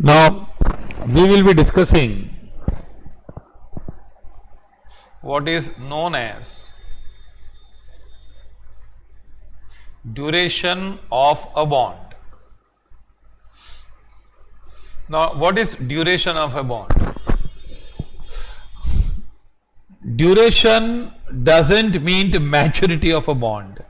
Now, we will be discussing what is known as duration of a bond. Now, what is duration of a bond? Duration doesn't mean maturity of a bond.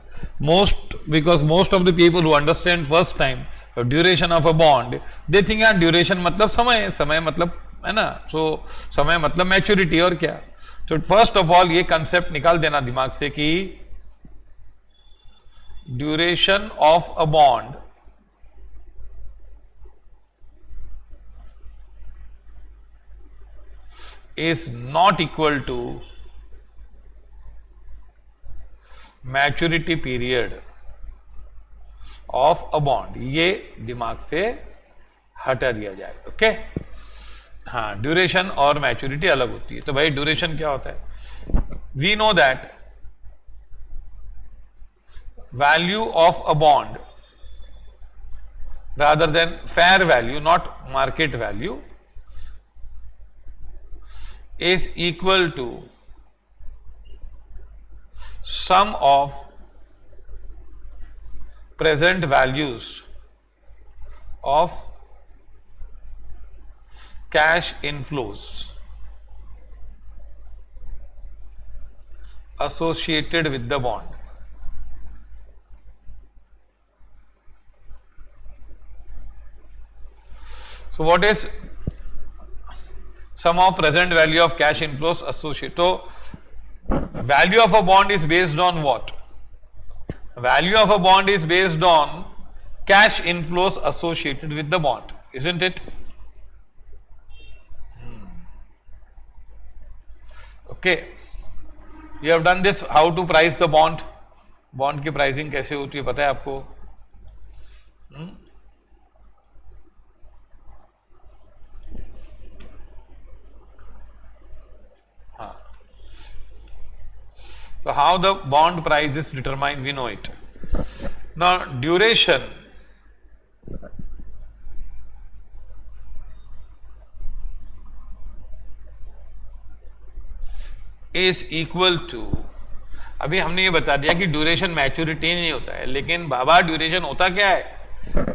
Because most of the people who understand first time duration of a bond, they think यार duration मतलब समय मतलब है ना, so समय मतलब maturity और क्या. So first of all ये concept निकाल देना दिमाग से कि duration of a bond is not equal to maturity period of a bond. ये दिमाग से हटा दिया जाए. ओके, हाँ, ड्यूरेशन और मैच्योरिटी अलग होती है. तो भाई ड्यूरेशन क्या होता है? We know that value of a bond rather than fair value, not market value, is equal to sum of present values of cash inflows associated with the bond. So what is sum of present value of cash inflows associated? So value of a bond is based on what? Value of a bond is based on cash inflows associated with the bond, isn't it? Okay, you have done this. How to price the bond? Bond की pricing कैसे होती है पता है आपको? So how the bond price is determined, we know it. Now duration is equal to, अभी हमने ये बता दिया कि ड्यूरेशन मैच्योरिटी नहीं होता है, लेकिन बाबा ड्यूरेशन होता क्या है?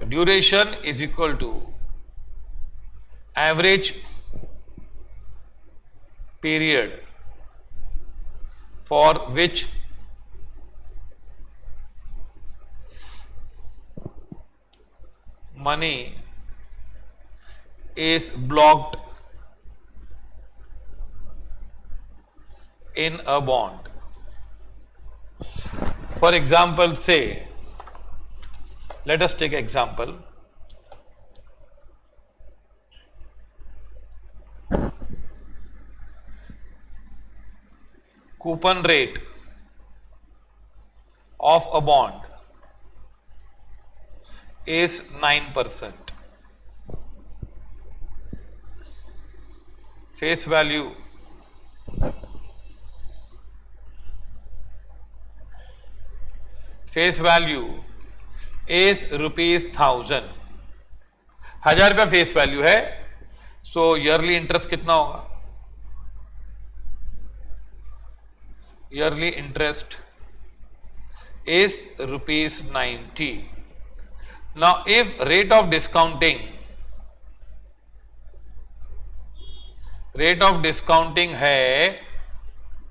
Duration is equal to average period for which money is blocked in a bond. For example, say, let us take example. Coupon rate of a bond is 9%. Face value is ₹1000. 1000 रुपया face value है. सो yearly interest कितना होगा? Yearly interest is ₹90. Now if rate of discounting है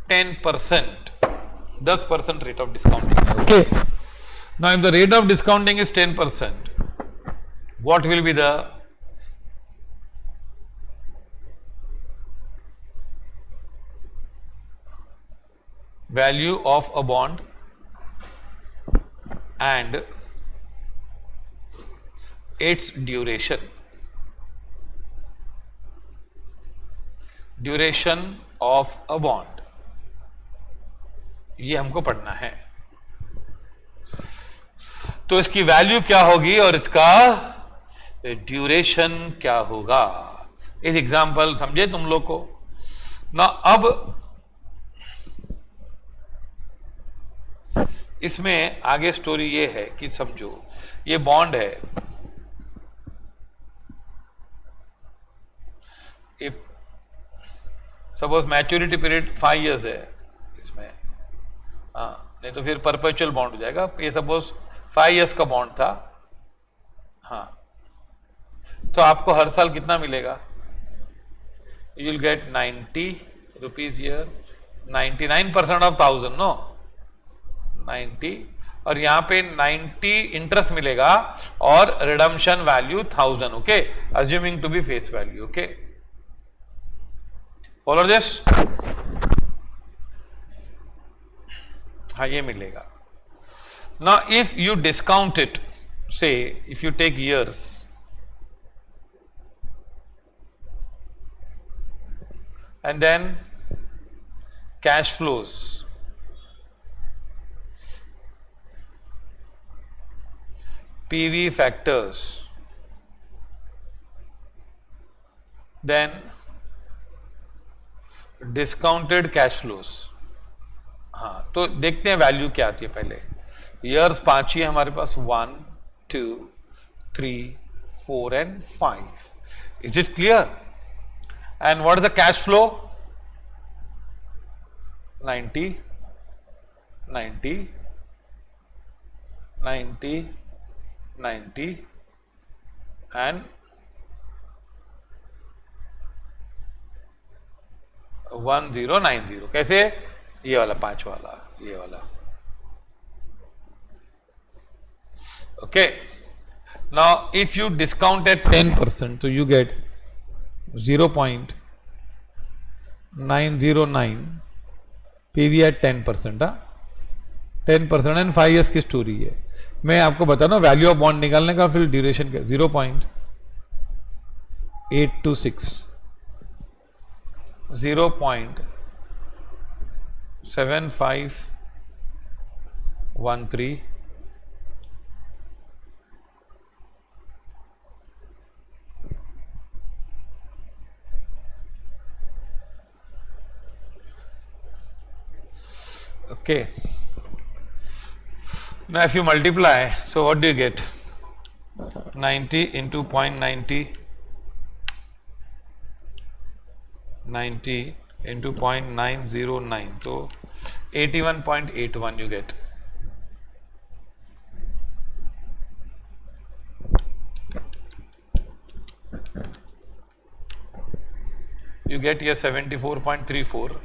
10%, 10% rate of discounting है. Okay, now if the rate of discounting is 10%, what will be the value of a bond and its duration? Duration of a bond, ये हमको पढ़ना है. तो इसकी value क्या होगी और इसका ड्यूरेशन क्या होगा? इस एग्जांपल समझे तुम लोग को ना? अब इसमें आगे स्टोरी ये है कि समझो ये बॉन्ड है, if suppose maturity period 5 years है इसमें, हाँ, नहीं तो फिर परपेचुअल बॉन्ड हो जाएगा। ये सपोज 5 years का बॉन्ड था, हाँ, तो आपको हर साल कितना मिलेगा? You will get 90 rupees year, 99% of 1000, no 90, और यहां पे 90 इंटरेस्ट मिलेगा और redemption value 1000, okay, assuming to be face value, okay, follow this. हाँ, ये मिलेगा ना। If you discount it, say if you take years, and then cash flows, PV factors, then discounted cash flows। हाँ, तो देखते हैं वैल्यू क्या आती है। पहले ईयर्स 5 ही है हमारे पास, 1 2 3 4 and 5। Is it clear? And what is the cash flow? 90, 90, 90, 90 and 1090। कैसे? ये वाला 5 वाला, ये वाला, okay। Now if you discount at 10%, so you get 0.909 PV at 10%, 10% and 5 years की स्टोरी है। मैं आपको बता रहा हूँ वैल्यू ऑफ बॉन्ड निकालने का, फिर ड्यूरेशन का 0.826, 0.7513, okay। Now if you multiply, so what do you get? 90 into 0.90, 90 into 0.909, so 81.81 you get। You get here 74.34।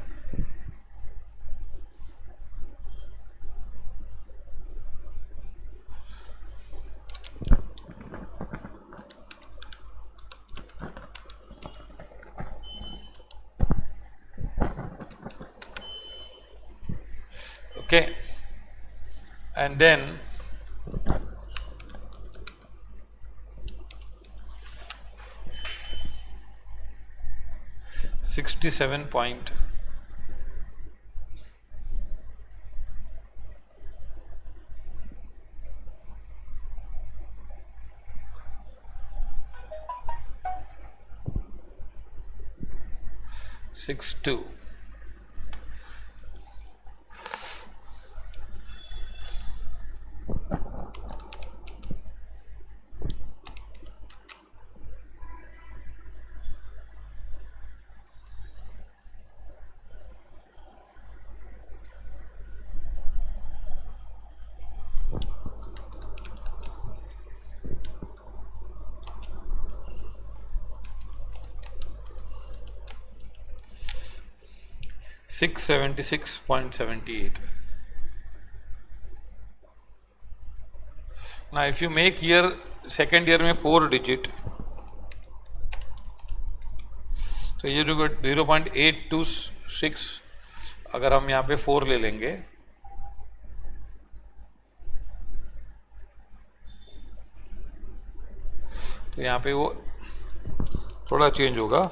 Okay, and then $67.6 2। $676.78। Now if you make year, second year में 4 digit, तो ये 0.826, अगर हम यहाँ पे 4 ले लेंगे तो यहाँ पे वो थोड़ा चेंज होगा,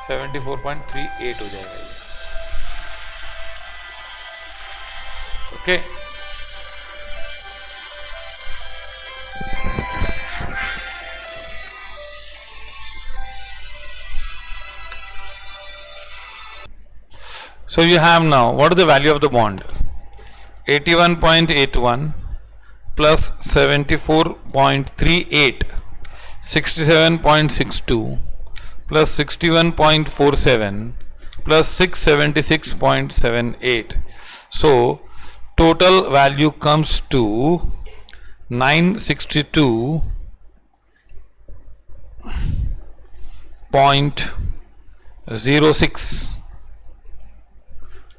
74.38 हो जाएगा ये, okay. So you have now, what is the value of the bond? 81.81 plus 74.38 67.62 plus 61.47 plus 676.78. So total value comes to 962.06.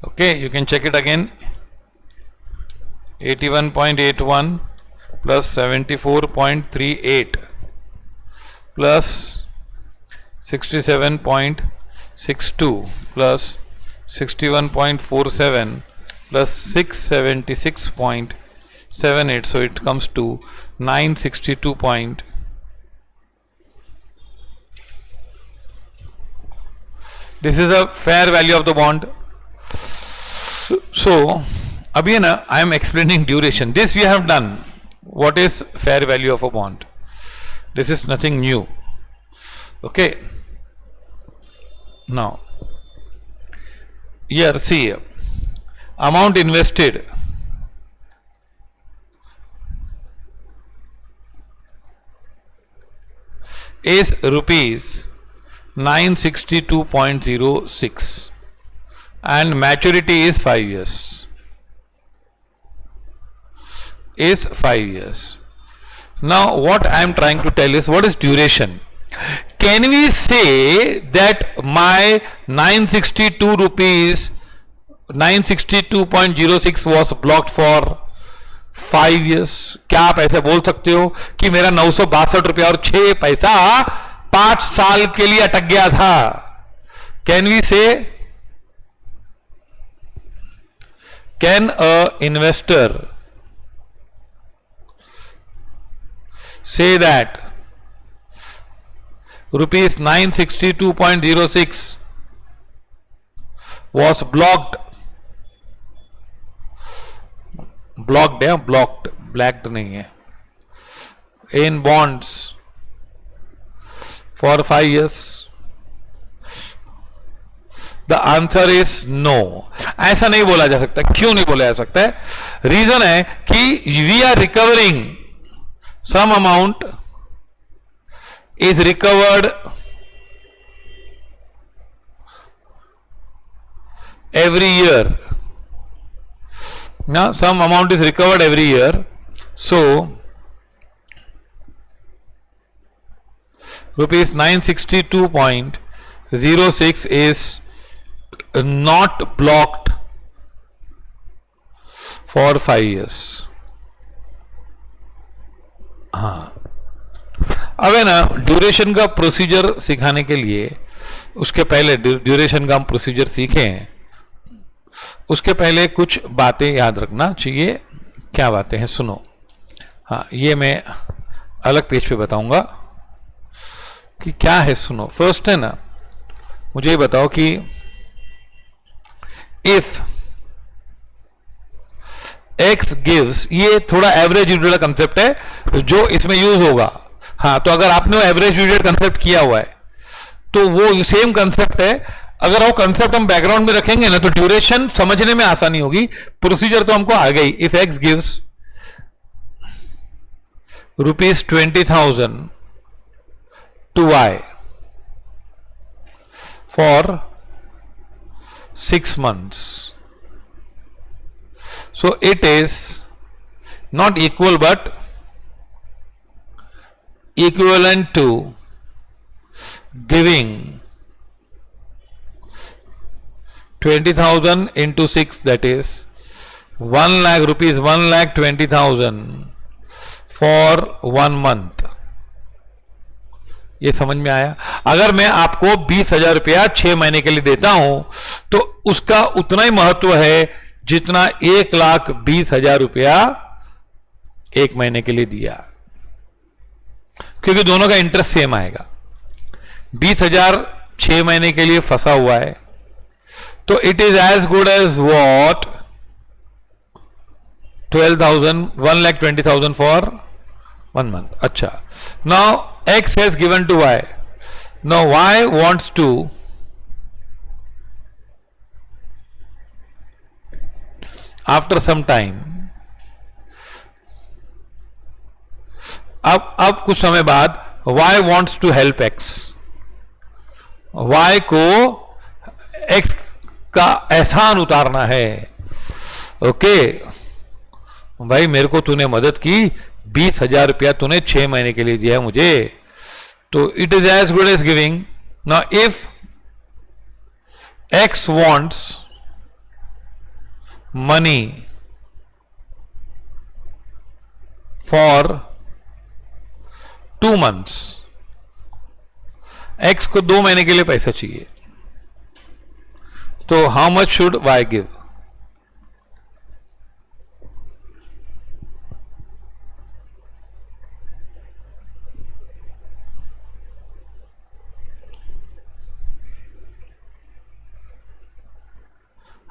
Okay, you can check it again. 81.81 plus 74.38 plus 67.62 plus 61.47 plus 676.78. So it comes to 962 point. This is a fair value of the bond. So अभी है ना, I am explaining duration. This we have done. What is fair value of a bond? This is nothing new. Okay. Now, here see, amount invested is rupees 962.06 and maturity is 5 years. Is 5 years. Now what I am trying to tell is, what is duration? Can we say that my 962 rupees 962.06 was blocked for 5 years? क्या आप ऐसे बोल सकते हो कि मेरा 962 रुपया और 6 पैसा 5 साल के लिए अटक गया था? Can we say? Can a investor say that rupees 962.06 was blocked, blacked नहीं है, in bonds for 5 years? The answer is no. ऐसा नहीं बोला जा सकता. क्यों नहीं बोला जा सकता है? रीजन है कि we are recovering some amount is recovered every year. Now some amount is recovered every year. So rupees 962.06 is not blocked for 5 years. हाँ, अब है ना, ड्यूरेशन का प्रोसीजर सिखाने के लिए, उसके पहले ड्यूरेशन का हम प्रोसीजर सीखे हैं, उसके पहले कुछ बातें याद रखना चाहिए. क्या बातें हैं सुनो. हाँ, ये मैं अलग पेज पे बताऊंगा कि क्या है. सुनो, फर्स्ट है ना, मुझे ये बताओ कि इफ X gives, ये थोड़ा एवरेज यूनिट का कंसेप्ट है जो इसमें यूज होगा. हाँ, तो अगर आपने वो एवरेज यूनिट कंसेप्ट किया हुआ है तो वो सेम कंसेप्ट है. अगर वो कंसेप्ट हम बैकग्राउंड में रखेंगे ना तो ड्यूरेशन समझने में आसानी होगी. प्रोसीजर तो हमको आ गई. If X gives rupees 20,000 to Y for 6 months. So it is not equal but equivalent to giving 20,000 into 6, that is 1 lakh rupees, 1,20,000 for 1 month. ये समझ में आया? अगर मैं आपको 20,000 रुपया 6 महीने के लिए देता हूं तो उसका उतना ही महत्व है जितना 1,20,000 रुपया 1 महीने के लिए दिया, क्योंकि दोनों का इंटरेस्ट सेम आएगा. 20,000 6 महीने के लिए फंसा हुआ है तो it is as good as what 12,000, 1,20,000 for 1 month. अच्छा, now X has given to Y. Now Y wants to after some time, अब कुछ समय बाद y wants to help x, y को x का एहसान उतारना है. ओके भाई, मेरे को तूने मदद की, 20,000 रुपया तूने 6 महीने के लिए दिया है मुझे, तो it is as good as giving. Now if x wants money for 2 months, x को 2 महीने के लिए पैसा चाहिए, तो how much should y give?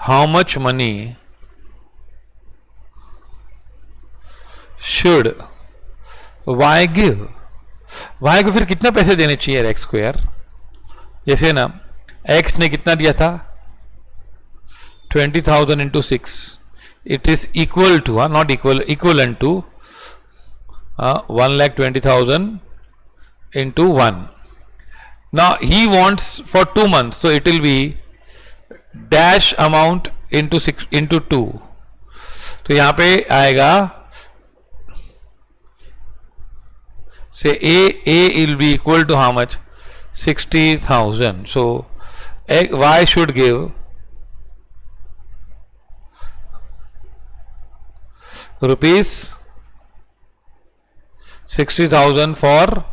How much money should y give? y को फिर कितना पैसे देने चाहिए x को यार? जैसे ना x ने कितना दिया था, 20,000 into 6, it is equal to, not equal, equivalent to 1,20,000 into 1. Now he wants for 2 months, so it will be dash amount into 6 into 2. तो यहां पे आएगा से a will be equal to how much? 60,000. So y should give rupees 60,000 for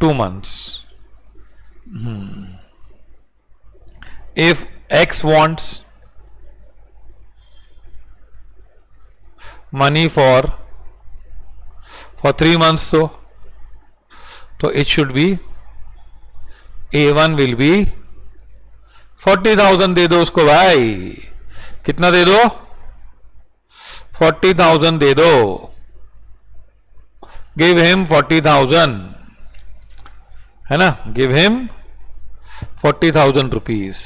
2 months. If x wants money for 3 months, so it should be a1 will be 40,000. दे दो उसको भाई, कितना दे दो? 40,000 दे दो. Give him 40,000, है ना? Give him 40,000 rupees.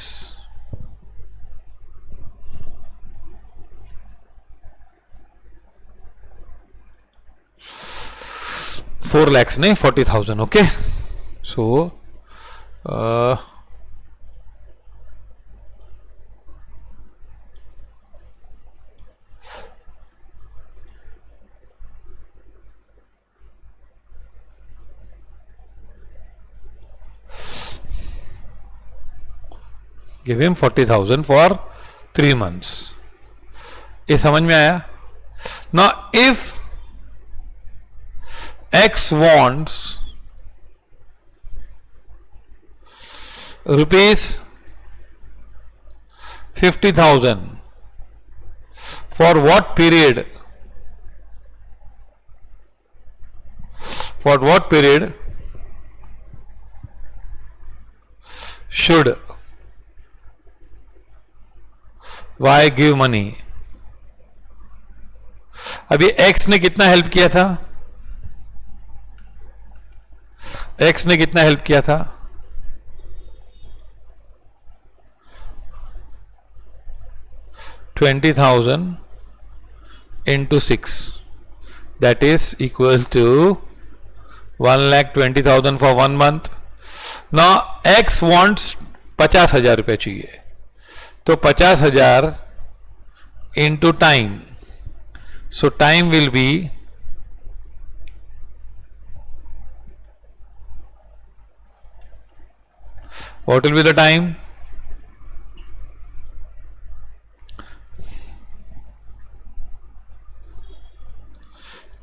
4 lakhs नहीं, 40,000. Okay, so give him 40,000 for 3 months. ये समझ में आया? Now if x wants rupees 50,000 for what period? For what period should y give money? अभी x ने कितना हेल्प किया था? x ने कितना हेल्प किया था? 20,000 into 6, that is equal to 1,20,000 for 1 month. Now x wants 50,000 रुपये चाहिए, तो 50,000 into time, so time will be what will be the time?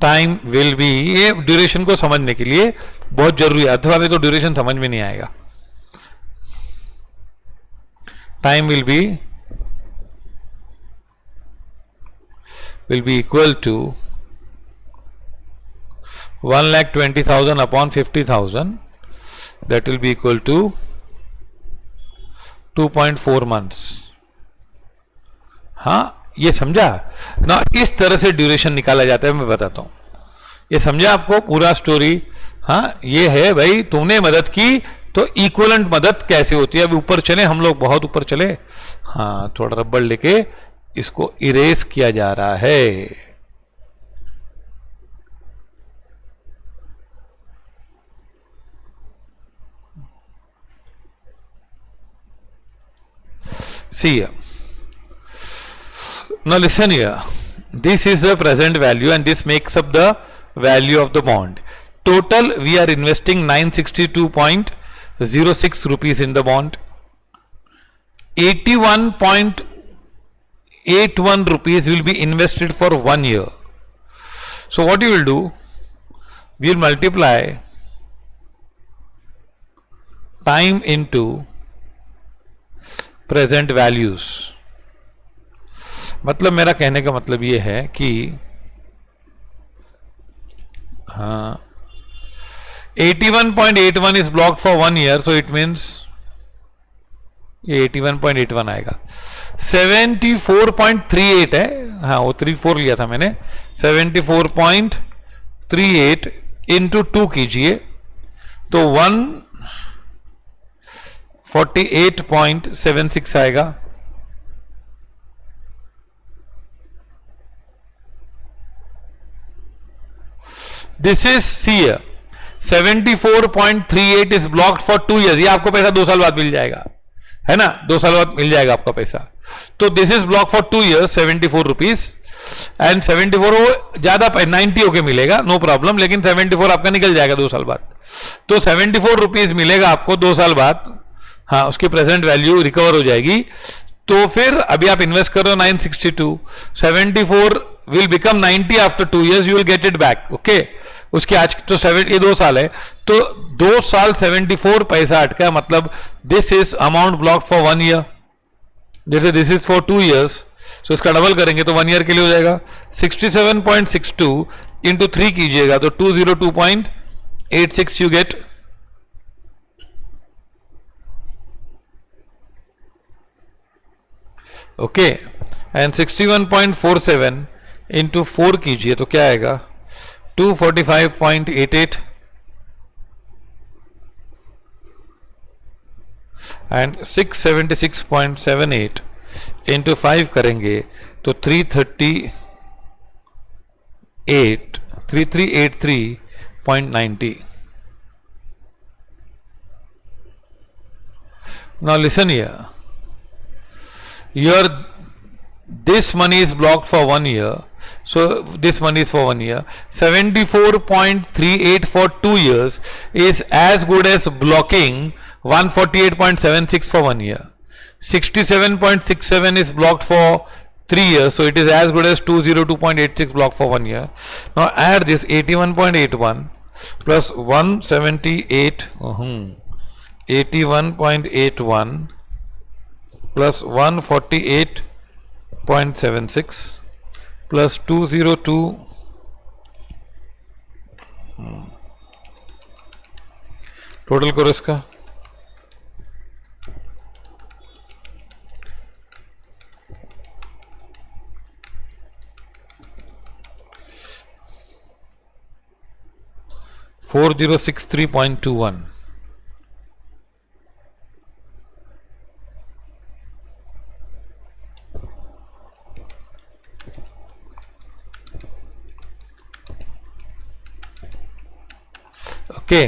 Time will B, ये ड्यूरेशन को समझने के लिए बहुत जरूरी है, अथवा नहीं तो ड्यूरेशन समझ में नहीं आएगा. Time will be equal to 1,20,000 upon 50,000, that will be equal to 2.4 months. हाँ, ये समझा ना? इस तरह से ड्यूरेशन निकाला जाता है, मैं बताता हूं. ये समझा आपको पूरा स्टोरी? हाँ, ये है भाई, तुमने मदद की तो इक्वलेंट मदद कैसे होती है. अभी ऊपर चले हम लोग, बहुत ऊपर चले. हाँ, थोड़ा रबड़ लेके इसको इरेज किया जा रहा है. See here. Now listen here. This is the present value and this makes up the value of the bond. Total we are investing 962.06 rupees in the bond. 81.81 rupees will be invested for 1 year. So what you will do? We will multiply time into present values. मतलब मेरा कहने का मतलब ये है कि हाँ 81.81 is blocked for 1 year, so it means ये 81.81 आएगा. 74.38 है, हाँ वो 34 लिया था मैंने. 74.38 इंटू 2 कीजिए तो 148.76 आएगा. This is see 74.38 is blocked for 2 years. ये आपको पैसा 2 साल बाद मिल जाएगा, है ना, 2 साल बाद मिल जाएगा आपका पैसा. तो this is block for 2 years 74 rupees and 74 वो ज्यादा 90 होके मिलेगा, नो प्रॉब्लम, लेकिन 74 आपका निकल जाएगा 2 साल बाद. तो 74 रुपीज मिलेगा आपको 2 साल बाद. हाँ, उसकी प्रेजेंट वैल्यू रिकवर हो जाएगी. तो फिर अभी आप इन्वेस्ट कर रहे हो 962, 74 will become 90 after 2 years, you will get it back. Okay, उसके आज तो 7 ये 2 साल है, तो 2 साल 74 पैसा अटका, मतलब this is amount block for 1 year. जैसे दिस इज फॉर 2 years, सो इसका डबल करेंगे तो 1 year के लिए हो जाएगा. 67.62 इंटू 3 कीजिएगा तो 202.86 you get. Okay, and 61.47 into 4 कीजिए तो क्या आएगा 245.88 एंड 676.78 इंटू 5 करेंगे तो 3383.90. Now listen here. This money is blocked for 1 year. So this money is for 1 year. 74.38 for 2 years is as good as blocking 148.76 for 1 year. 67.67 is blocked for 3 years, so it is as good as 202.86 blocked for 1 year. Now add this 81.81 plus 178 81.81 plus 148.76 plus 202 total करो इसका. $4063.21. Okay,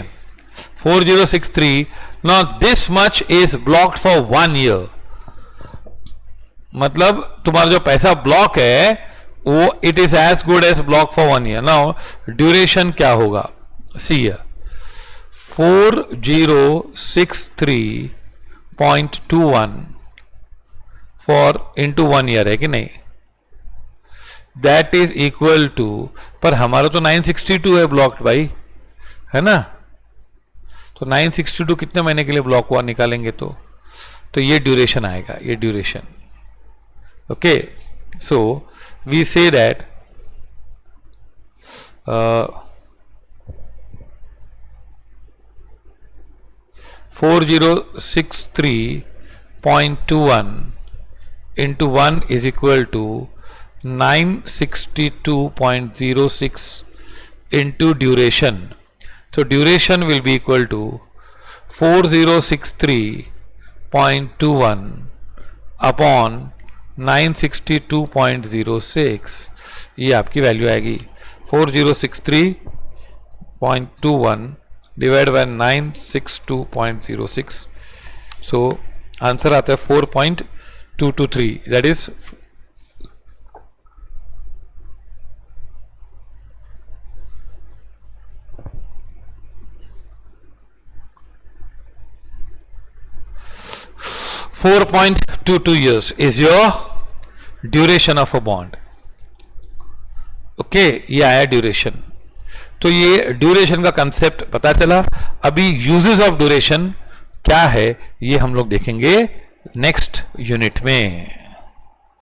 4063. Now this much is blocked for 1 year. मतलब तुम्हारा जो पैसा block है वो it is as good as block for 1 year. Now duration क्या होगा, सी 4063.21 फॉर इंटू 1 year है कि नहीं, दैट इज इक्वल टू, पर हमारा तो 962 है ब्लॉक्ड भाई, है ना. तो 962 कितने महीने के लिए ब्लॉक हुआ निकालेंगे तो ये ड्यूरेशन आएगा, ये duration. Okay, so we say that 4063.21 into 1 is equal to 962.06 into duration. So duration will be equal to 4063.21 upon 962.06. ये आपकी वैल्यू आएगी 4063.21 डिवाइड बाय 962.06. सो आंसर आता है 2 to 3, that is 4.22 years is your duration of a bond. Okay, ये आया duration. तो ये duration का कंसेप्ट पता चला. अभी यूजेस ऑफ ड्यूरेशन क्या है ये हम लोग देखेंगे नेक्स्ट यूनिट में.